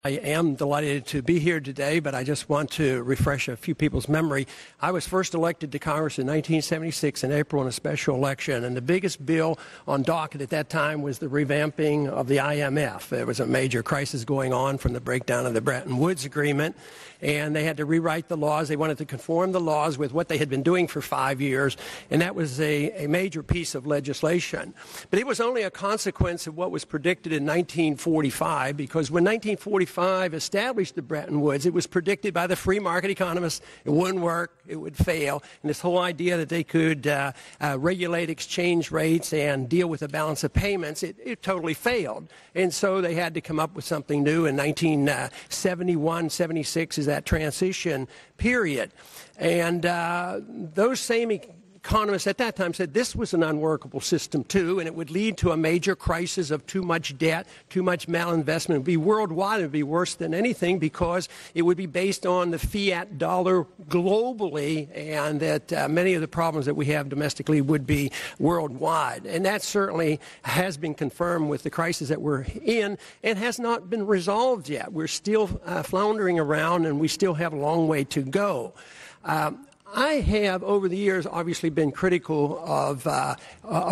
I am delighted to be here today, but I just want to refresh a few people's memory. I was first elected to Congress in 1976 in April in a special election, and the biggest bill on docket at that time was the revamping of the IMF. There was a major crisis going on from the breakdown of the Bretton Woods Agreement, and they had to rewrite the laws. They wanted to conform the laws with what they had been doing for 5 years, and that was a major piece of legislation. But it was only a consequence of what was predicted in 1945, because when 1945 established the Bretton Woods, it was predicted by the free market economists it wouldn't work, it would fail, and this whole idea that they could regulate exchange rates and deal with the balance of payments, it totally failed. And so they had to come up with something new in 1971, 76 is that transition period. And those same economists at that time said this was an unworkable system too, and it would lead to a major crisis of too much debt, too much malinvestment. It would be worldwide. It would be worse than anything because it would be based on the fiat dollar globally, and that many of the problems that we have domestically would be worldwide. And that certainly has been confirmed with the crisis that we're in and has not been resolved yet. We're still floundering around, and we still have a long way to go. I have, over the years, obviously been critical of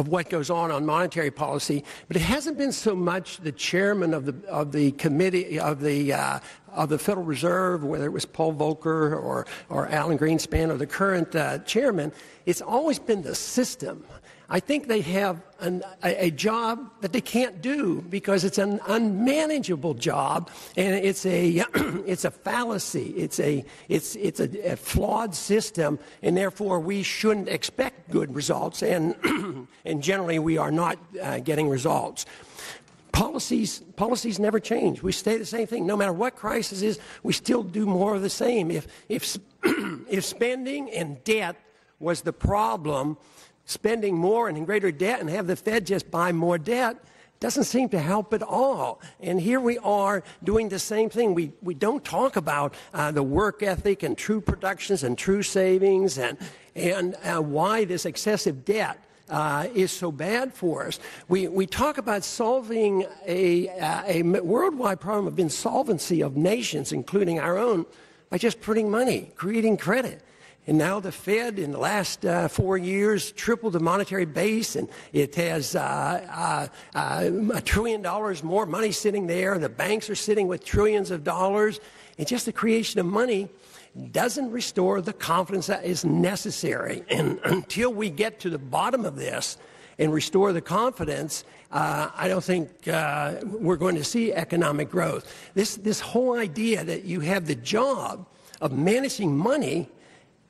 what goes on monetary policy, but it hasn't been so much the chairman of the committee of the Federal Reserve, whether it was Paul Volcker or Alan Greenspan or the current chairman. It's always been the system. I think they have a job that they can't do because it's an unmanageable job, and it's a fallacy. It's a flawed system, and therefore we shouldn't expect good results. And and generally we are not getting results. Policies never change. We stay the same thing. No matter what crisis is, we still do more of the same. If spending and debt was the problem, spending more and in greater debt and have the Fed just buy more debt doesn't seem to help at all. And here we are doing the same thing. We don't talk about the work ethic and true productions and true savings and why this excessive debt is so bad for us. We talk about solving a worldwide problem of insolvency of nations, including our own, by just printing money, creating credit. And now the Fed, in the last 4 years, tripled the monetary base, and it has $1 trillion more money sitting there. The banks are sitting with trillions of dollars. And just the creation of money doesn't restore the confidence that is necessary. And until we get to the bottom of this and restore the confidence, I don't think we're going to see economic growth. This whole idea that you have the job of managing money,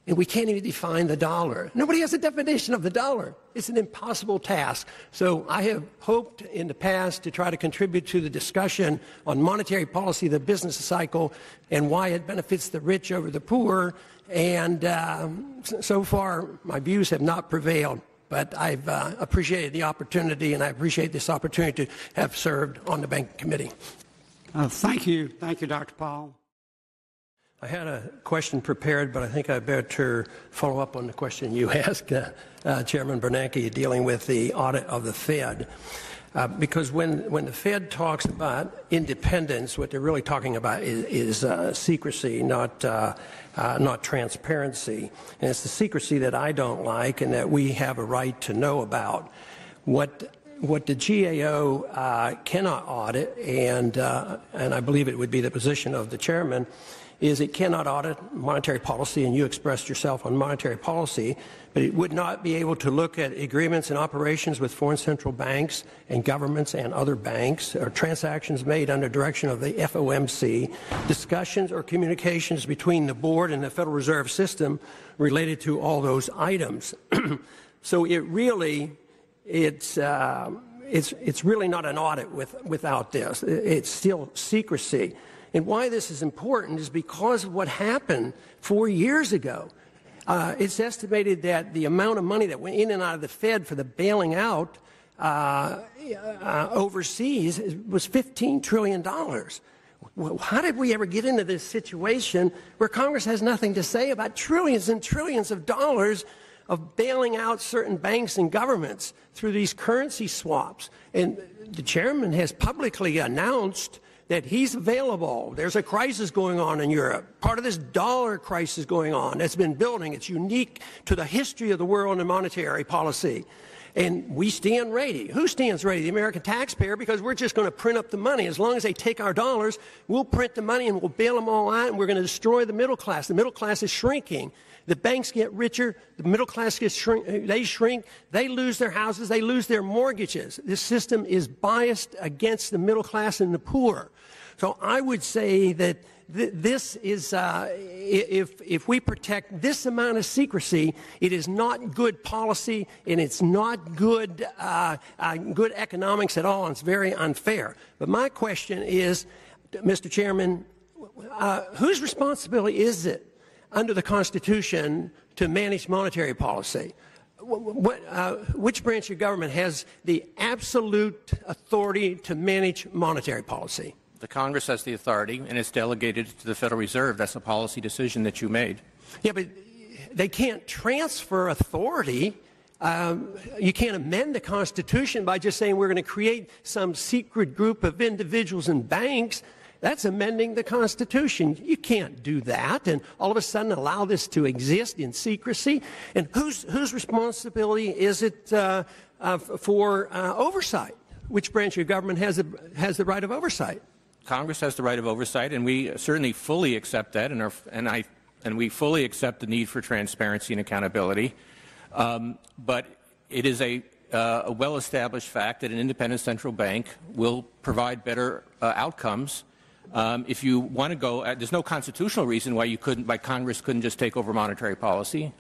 and we can't even define the dollar. Nobody has a definition of the dollar. It's an impossible task. So I have hoped in the past to try to contribute to the discussion on monetary policy, the business cycle, and why it benefits the rich over the poor. And so far, my views have not prevailed. But I've appreciated the opportunity, and I appreciate this opportunity to have served on the Banking Committee. Thank you. Thank you, Dr. Paul. I had a question prepared, but I think I better follow up on the question you asked, Chairman Bernanke, dealing with the audit of the Fed. Because when the Fed talks about independence, what they're really talking about is secrecy, not transparency. And it's the secrecy that I don't like and that we have a right to know about. What the GAO cannot audit, and I believe it would be the position of the chairman, is it cannot audit monetary policy, and you expressed yourself on monetary policy, but it would not be able to look at agreements and operations with foreign central banks and governments and other banks, or transactions made under direction of the FOMC, discussions or communications between the board and the Federal Reserve System related to all those items. So it's really not an audit without this. It's still secrecy. And why this is important is because of what happened 4 years ago. It's estimated that the amount of money that went in and out of the Fed for the bailing out overseas was $15 trillion. Well, how did we ever get into this situation where Congress has nothing to say about trillions and trillions of dollars of bailing out certain banks and governments through these currency swaps? And the chairman has publicly announced that he's available. There's a crisis going on in Europe, part of this dollar crisis going on that's been building. It's unique to the history of the world in monetary policy. And we stand ready. Who stands ready? The American taxpayer, because we're just going to print up the money. As long as they take our dollars, we'll print the money and we'll bail them all out, and we're going to destroy the middle class. The middle class is shrinking. The banks get richer. The middle class gets they shrink. They lose their houses. They lose their mortgages. This system is biased against the middle class and the poor. So I would say that this is, if we protect this amount of secrecy, it is not good policy, and it's not good, good economics at all, and it's very unfair. But my question is, Mr. Chairman, whose responsibility is it under the Constitution to manage monetary policy? Which branch of government has the absolute authority to manage monetary policy? The Congress has the authority, and it's delegated to the Federal Reserve. That's a policy decision that you made. Yeah, but they can't transfer authority. You can't amend the Constitution by just saying we're going to create some secret group of individuals and banks. That's amending the Constitution. You can't do that and all of a sudden allow this to exist in secrecy. And whose responsibility is it for oversight? Which branch of government has the right of oversight? Congress has the right of oversight, and we certainly fully accept that, and we fully accept the need for transparency and accountability. But it is a well-established fact that an independent central bank will provide better outcomes. If you want to go, there's no constitutional reason why Congress couldn't just take over monetary policy.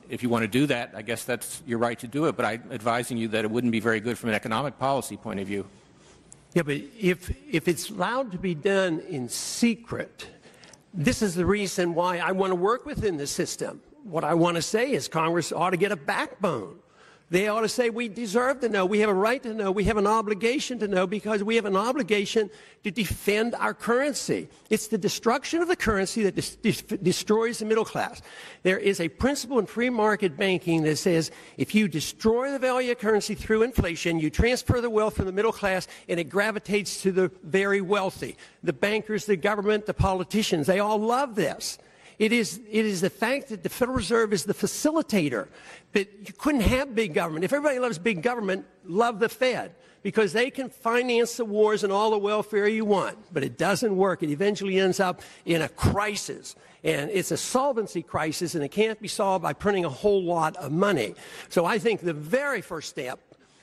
If you want to do that, I guess that's your right to do it. But I'm advising you that it wouldn't be very good from an economic policy point of view. Yeah, but if it's allowed to be done in secret, this is the reason why I want to work within the system. What I want to say is Congress ought to get a backbone. They ought to say we deserve to know, we have a right to know, we have an obligation to know, because we have an obligation to defend our currency. It's the destruction of the currency that destroys the middle class. There is a principle in free market banking that says if you destroy the value of currency through inflation, you transfer the wealth from the middle class and it gravitates to the very wealthy. The bankers, the government, the politicians, they all love this. It is the fact that the Federal Reserve is the facilitator. But you couldn't have big government. If everybody loves big government, love the Fed, because they can finance the wars and all the welfare you want. But it doesn't work. It eventually ends up in a crisis. And it's a solvency crisis, and it can't be solved by printing a whole lot of money. So I think the very first step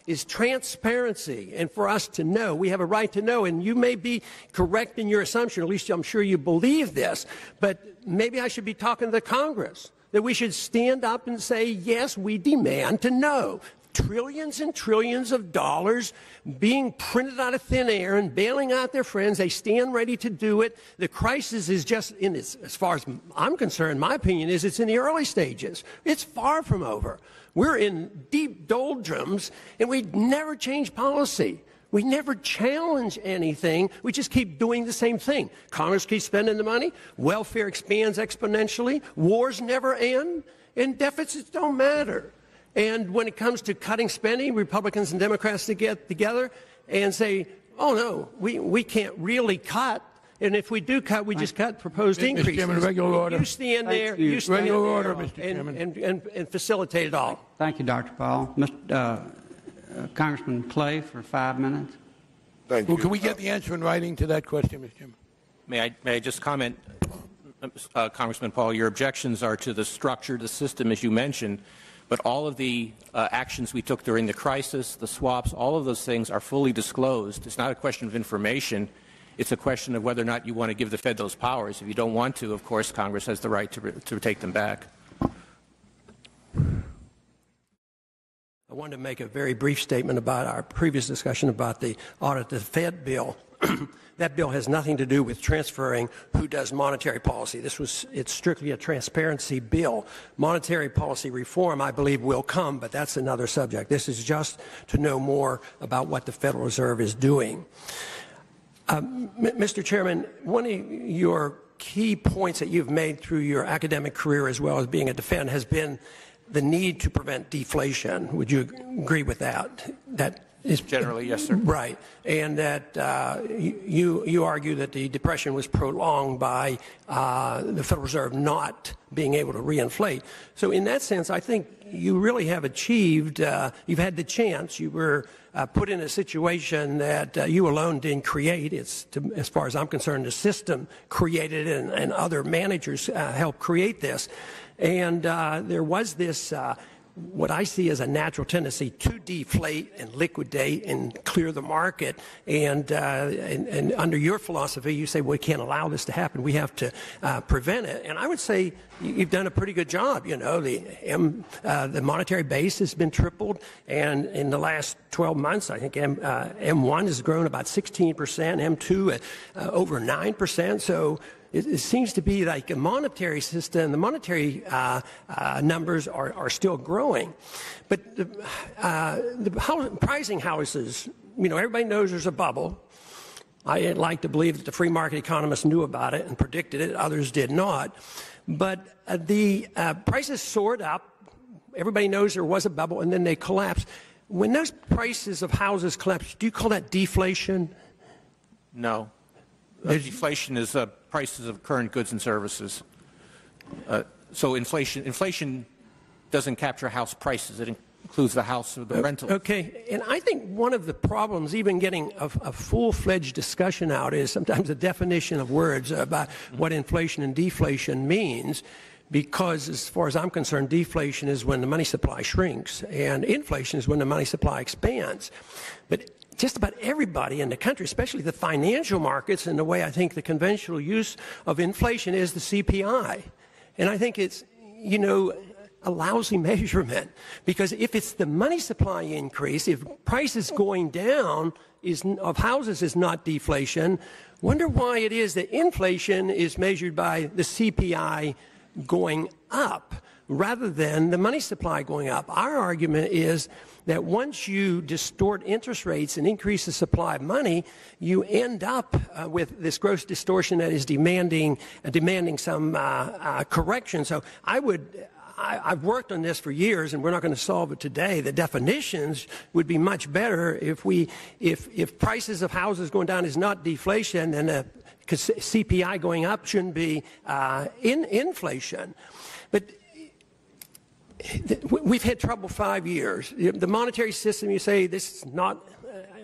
is transparency, and for us to know. We have a right to know, and you may be correct in your assumption, at least I'm sure you believe this, but maybe I should be talking to the Congress, that we should stand up and say, yes, we demand to know. Trillions and trillions of dollars being printed out of thin air and bailing out their friends. They stand ready to do it. The crisis is just, as far as I'm concerned, my opinion is it's in the early stages. It's far from over. We're in deep doldrums, and we never change policy. We never challenge anything. We just keep doing the same thing. Congress keeps spending the money. Welfare expands exponentially. Wars never end. And deficits don't matter. And when it comes to cutting spending, Republicans and Democrats to get together and say, oh, no, we can't really cut. And if we do cut, we just cut proposed increases. Mr. Chairman, regular order. You stand there, you stand regular there order, Mr. Chairman. And facilitate it all. Thank you, Dr. Paul. Congressman Clay for 5 minutes. Thank you. Well, can we get the answer in writing to that question, Mr. Chairman? May I just comment, Congressman Paul, your objections are to the structure, the system, as you mentioned, but all of the actions we took during the crisis, the swaps, all of those things are fully disclosed. It's not a question of information. It's a question of whether or not you want to give the Fed those powers. If you don't want to, of course, Congress has the right to take them back. I wanted to make a very brief statement about our previous discussion about the audit of the Fed bill. That bill has nothing to do with transferring who does monetary policy. It's strictly a transparency bill. Monetary policy reform, I believe, will come, but that's another subject. This is just to know more about what the Federal Reserve is doing. Mr. Chairman, one of your key points that you've made through your academic career as well as being a defendant has been the need to prevent deflation. Would you agree with that? That Generally, yes, sir. Right, and that you argue that the Depression was prolonged by the Federal Reserve not being able to reinflate. So in that sense, I think you really have achieved, you've had the chance, you were put in a situation that you alone didn't create. As far as I'm concerned, the system created it, and other managers helped create this. And there was this what I see as a natural tendency to deflate and liquidate and clear the market. And under your philosophy, you say, well, we can't allow this to happen. We have to prevent it. And I would say you've done a pretty good job. You know, the monetary base has been tripled. And in the last 12 months, I think M1 has grown about 16%, M2 at over 9%. So it seems to be like a monetary system. The monetary numbers are still growing. But the pricing houses, you know, everybody knows there's a bubble. I like to believe that the free market economists knew about it and predicted it. Others did not. But the prices soared up. Everybody knows there was a bubble, and then they collapsed. When those prices of houses collapse, do you call that deflation? No. Deflation is prices of current goods and services. So inflation doesn't capture house prices. It includes the house or the rental. Okay, and I think one of the problems, even getting a full-fledged discussion out, is sometimes the definition of words about what inflation and deflation means. Because as far as I'm concerned, deflation is when the money supply shrinks, and inflation is when the money supply expands. But just about everybody in the country, especially the financial markets, and the way I think the conventional use of inflation is the CPI. And I think it's, you know, a lousy measurement, because if it's the money supply increase, if prices going down of houses is not deflation, wonder why it is that inflation is measured by the CPI going up rather than the money supply going up. Our argument is that once you distort interest rates and increase the supply of money, you end up with this gross distortion that is demanding some correction. So I've worked on this for years, and we're not going to solve it today. The definitions would be much better if prices of houses going down is not deflation, then because CPI going up shouldn't be inflation. But we've had trouble 5 years. The monetary system, you say, this is not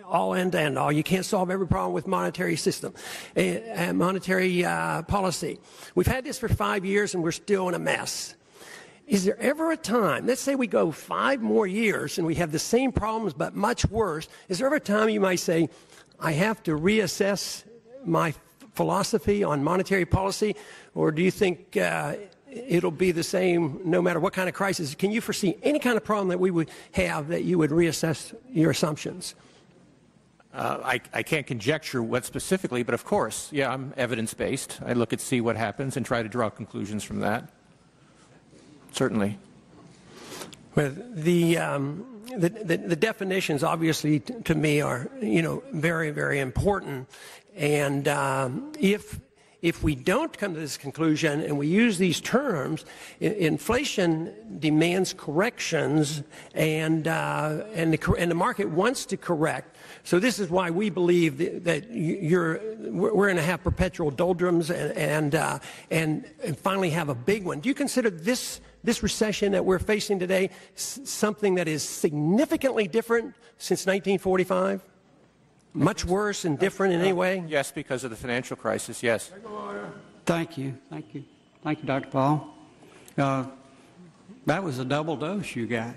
all end to end all. You can't solve every problem with monetary system, monetary policy. We've had this for 5 years, and we're still in a mess. Is there ever a time, let's say we go 5 more years and we have the same problems but much worse, is there ever a time you might say, I have to reassess my philosophy on monetary policy, or do you think it'll be the same no matter what kind of crisis? Can you foresee any kind of problem that we would have that you would reassess your assumptions? I can't conjecture what specifically, but of course, yeah, I'm evidence-based. I look at see what happens and try to draw conclusions from that. Certainly. Well, the definitions, obviously, to me are, you know, very, very important. And if we don't come to this conclusion and we use these terms, inflation demands corrections, and the market wants to correct. So this is why we believe that we're going to have perpetual doldrums and finally have a big one. Do you consider this recession that we're facing today something that is significantly different since 1945? Much worse and different in any way? Yes, because of the financial crisis, yes. Thank you. Thank you. Thank you, Dr. Paul. That was a double dose you got.